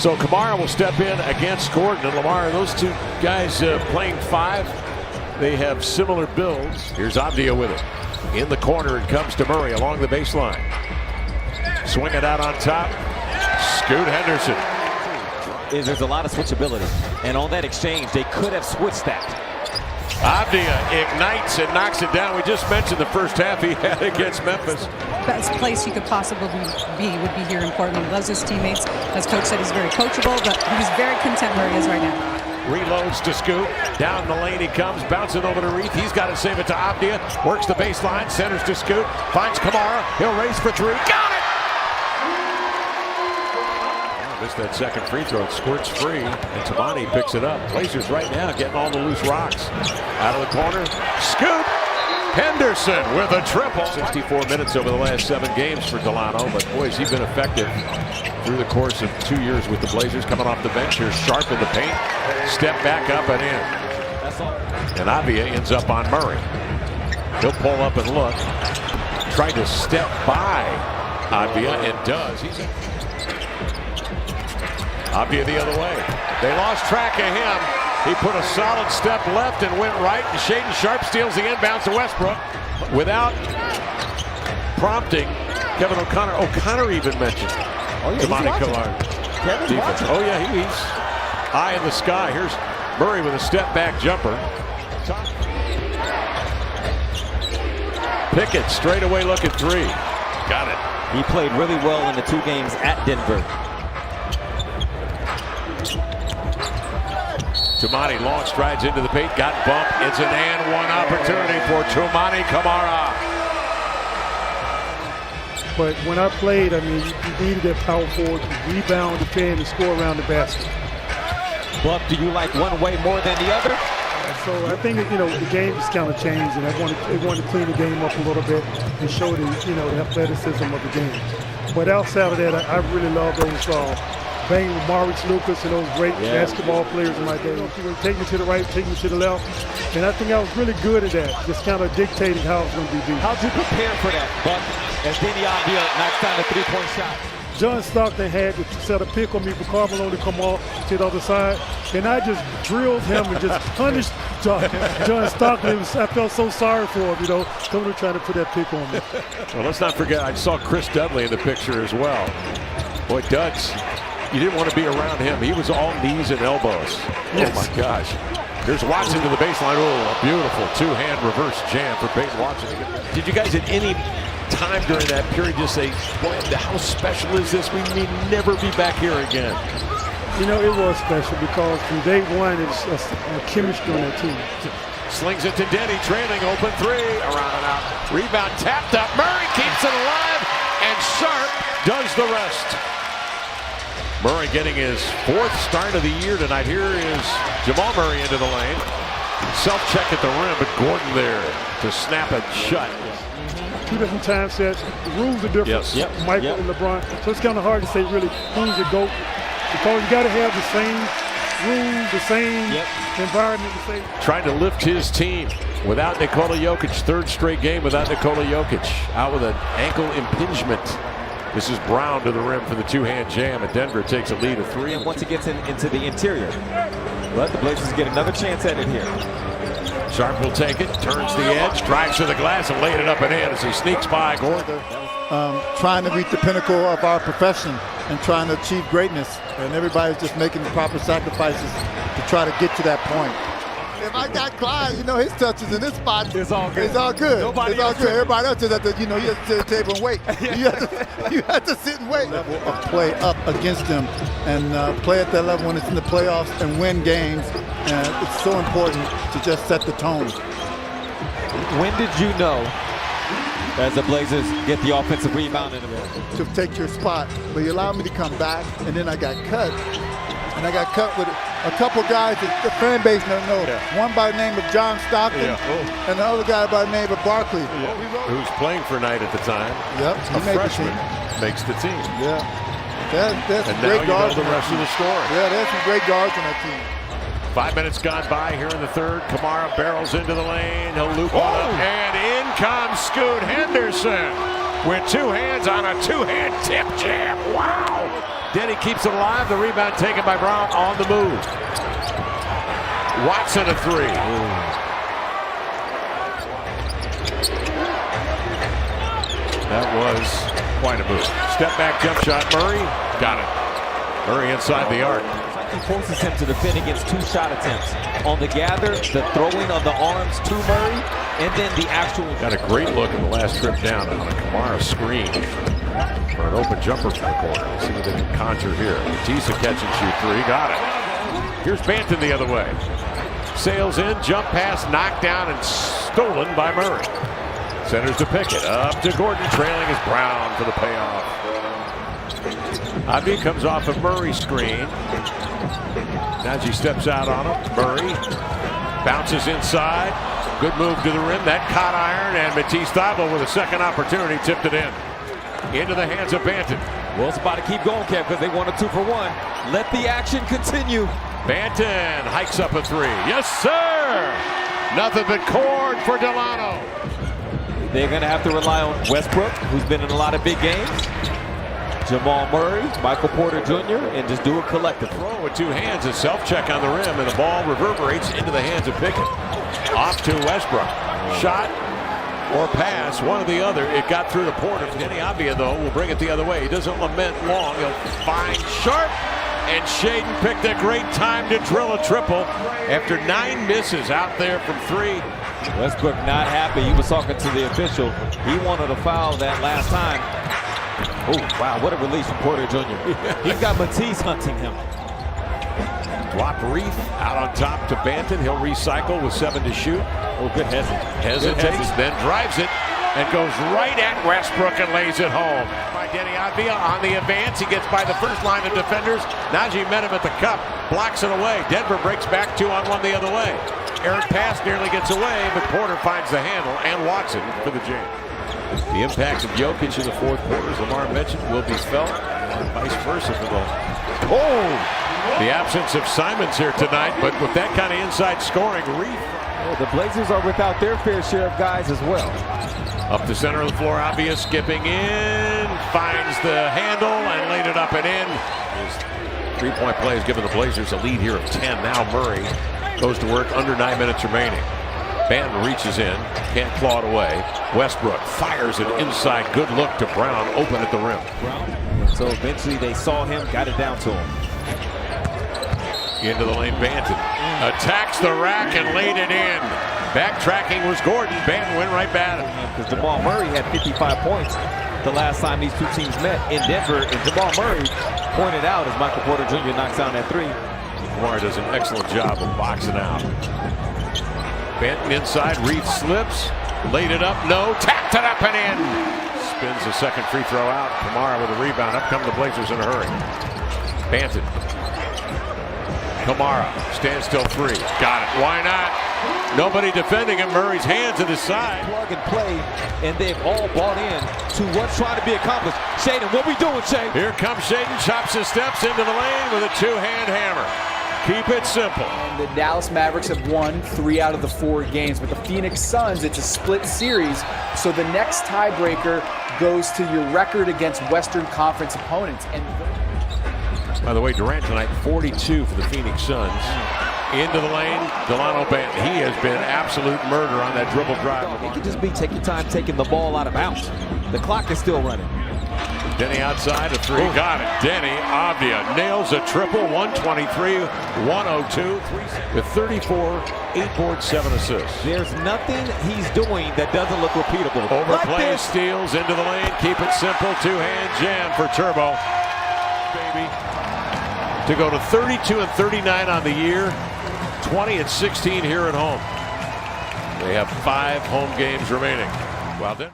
So Kamara will step in against Gordon. And Lamar, those two guys playing five, they have similar builds. Here's Avdia with it. In the corner, it comes to Murray along the baseline. Swing it out on top. Scoot Henderson. There's a lot of switchability. And on that exchange, they could have switched that. Avdia ignites and knocks it down. We just mentioned the first half he had against Memphis. Best place he could possibly be would be here in Portland. He loves his teammates. As Coach said, he's very coachable, but he's very content where he is right now. Reloads to Scoot. Down the lane he comes, bouncing over to Reith. He's got to save it to Avdia. Works the baseline, centers to Scoot. Finds Kamara. He'll race for three. Got it! Missed that second free throw. It squirts free, and Tamani picks it up. Blazers right now getting all the loose rocks. Out of the corner. Scoot Henderson with a triple. 64 minutes over the last 7 games for Delano, but boy, has he been effective through the course of 2 years with the Blazers. Coming off the bench here, sharp in the paint. Step back up and in. And Avdia ends up on Murray. He'll pull up and look. Tried to step by Avdia and does. Avdia the other way. They lost track of him. He put a solid step left and went right. And Shaedon Sharpe steals the inbounds to Westbrook without prompting. Kevin O'Connor. O'Connor even mentioned Tamani Killard. Defense. Oh yeah, he's eye in the sky. Here's Murray with a step back jumper. Pickett straight away look at three. Got it. He played really well in the 2 games at Denver. Tumani long strides into the paint, got bumped. It's an and one opportunity for Toumani Camara. But when I played, I mean, you needed that power forward to rebound, defend, and score around the basket. Buck, do you like one way more than the other? So I think, you know, the game just kind of changed, and they wanted to clean the game up a little bit and show the, you know, the athleticism of the game. But outside of that, I really love those bang with Maurice Lucas and those great basketball players in my day. Take me to the right, take me to the left. And I think I was really good at that, just kind of dictating how it's going to be beat. How'd you prepare for that, Buck? As Denny Avdia knocks down the 3-point shot. John Stockton had to set a pick on me for Carmelo to come off to the other side. And I just drilled him and just punished John Stockton. I felt so sorry for him, you know, coming and trying to put that pick on me. Well, let's not forget, I saw Chris Dudley in the picture as well. Boy, Duds, you didn't want to be around him. He was all knees and elbows. Yes. Oh, my gosh. Here's Watson to the baseline. Oh, a beautiful two-hand reverse jam for Peyton Watson. Did you guys at any time during that period just say, boy, how special is this? We may never be back here again. You know, it was special because from day one, it was a chemistry on that team. Slings it to Denny, trailing, open three, around and out. Rebound tapped up. Murray keeps it alive, and Sharpe does the rest. Murray getting his 4th start of the year tonight. Here is Jamal Murray into the lane. Self-check at the rim, but Gordon there to snap it shut. 2 different time sets. The rules are different. Yes. Yep. Michael and LeBron. So it's kind of hard to say really who's the GOAT. Because you got to have the same rules, the same environment. Trying to lift his team without Nikola Jokic. 3rd straight game without Nikola Jokic. Out with an ankle impingement. This is Brown to the rim for the 2-hand jam, and Denver takes a lead of 3. And once it gets into the interior, but the Blazers get another chance at it here. Sharpe will take it, turns the edge, drives to the glass, and laid it up and in as he sneaks by Gordon. Trying to reach the pinnacle of our profession and trying to achieve greatness, and everybody's just making the proper sacrifices to try to get to that point. If I got Clyde, you know, his touches in this spot, it's all good. It's all good. Nobody it's all good. Everybody else is at the, you know, you have to sit at the table and wait. You have to sit and wait. Level of play up against them and play at that level when it's in the playoffs and win games. And it's so important to just set the tone. When did you know, as the Blazers get the offensive rebound in the middle, to take your spot, but you allowed me to come back, and then I got cut. And I got cut with a couple guys that the fan base doesn't know. One by the name of John Stockton, and the other guy by the name of Barkley. Who's playing for Knight at the time. Yep, a freshman makes the team. Yeah, that's and great now you guards. know the rest of the story. Yeah, there's some great guards on that team. 5 minutes gone by here in the 3rd. Kamara barrels into the lane. He'll loop one up, and in comes Scoot Henderson with 2 hands on a 2-hand tip jam. Wow! Denny keeps it alive. The rebound taken by Brown on the move. Watson a three. That was quite a move. Step back jump shot. Murray got it. Murray inside the arc. He forces him to defend against 2 shot attempts. On the gather, the throwing of the arms to Murray, and then the actual. Got a great look at the last trip down on a Kamara screen for an open jumper from the corner. Let's see what they can conjure here. Matisse catch and shoot three. Got it. Here's Banton the other way. Sails in, jump pass, knocked down and stolen by Murray. Centers to Pickett. Up to Gordon, trailing is Brown for the payoff. Abdi comes off of Murray's screen. Najee steps out on him. Murray bounces inside. Good move to the rim. That caught iron, and Matisse Thybulle with a second opportunity tipped it in. Into the hands of Banton. Well, it's about to keep going, Kev, because they want a 2 for 1. Let the action continue. Banton hikes up a three. Yes, sir! Nothing but cord for Delano. They're going to have to rely on Westbrook, who's been in a lot of big games. Jamal Murray, Michael Porter Jr., and just do it collectively. Throw with 2 hands, a self-check on the rim, and the ball reverberates into the hands of Pickett. Off to Westbrook. Shot or pass, one or the other. It got through to Porter. Denny Avdia, though, will bring it the other way. He doesn't lament long. He'll find Sharp, and Shaedon picked a great time to drill a triple after 9 misses out there from 3. Westbrook not happy. He was talking to the official. He wanted a foul that last time. Oh, wow, what a release from Porter Jr. He's got Matisse hunting him. Drop Reef out on top to Banton. He'll recycle with 7 to shoot. Oh, good Hesitates, then drives it and goes right at Westbrook and lays it home. By Denny Avdia on the advance. He gets by the first line of defenders. Najee met him at the cup, blocks it away. Denver breaks back 2-on-1 the other way. Errant pass nearly gets away, but Porter finds the handle and Watson for the jam. The impact of Jokic in the fourth quarter, as Lamar mentioned, will be felt, and vice versa for the absence of Simons here tonight, but with that kind of inside scoring, Reef. Well, the Blazers are without their fair share of guys as well. Up the center of the floor, Avdia skipping in, finds the handle and laid it up and in. His three-point play has given the Blazers a lead here of 10. Now Murray goes to work under 9 minutes remaining. Banton reaches in, can't claw it away. Westbrook fires it inside. Good look to Brown, open at the rim. So eventually they saw him, got it down to him. Into the lane, Banton attacks the rack and laid it in. Backtracking was Gordon. Banton went right back at him. Because Jamal Murray had 55 points the last time these 2 teams met in Denver. And Jamal Murray pointed out as Michael Porter Jr. knocks down that 3. Lamar does an excellent job of boxing out. Banton inside, Reef slips, laid it up, no, tapped it up and in. Spins the second free throw out. Kamara with a rebound. Up come the Blazers in a hurry. Banton. Kamara, standstill 3. Got it. Why not? Nobody defending him. Murray's hands at his side. Plug and play, and they've all bought in to what's trying to be accomplished. Shaedon, what we doing, Shaedon? Here comes Shaedon, chops his steps into the lane with a 2-hand hammer. Keep it simple. And the Dallas Mavericks have won 3 out of the 4 games. With the Phoenix Suns, it's a split series. So the next tiebreaker goes to your record against Western Conference opponents. And by the way, Durant tonight, 42 for the Phoenix Suns. Into the lane, Delano Banton. He has been absolute murder on that dribble drive. It could just be taking time, taking the ball out of bounds. The clock is still running. Denny outside, a 3. Got it. Denny Avdia nails a triple. 123, 102. With 34, 8 boards, 7 assists. There's nothing he's doing that doesn't look repeatable. Overplay, like steals into the lane. Keep it simple. 2-hand jam for Turbo. Baby. To go to 32 and 39 on the year. 20 and 16 here at home. They have 5 home games remaining. Well done.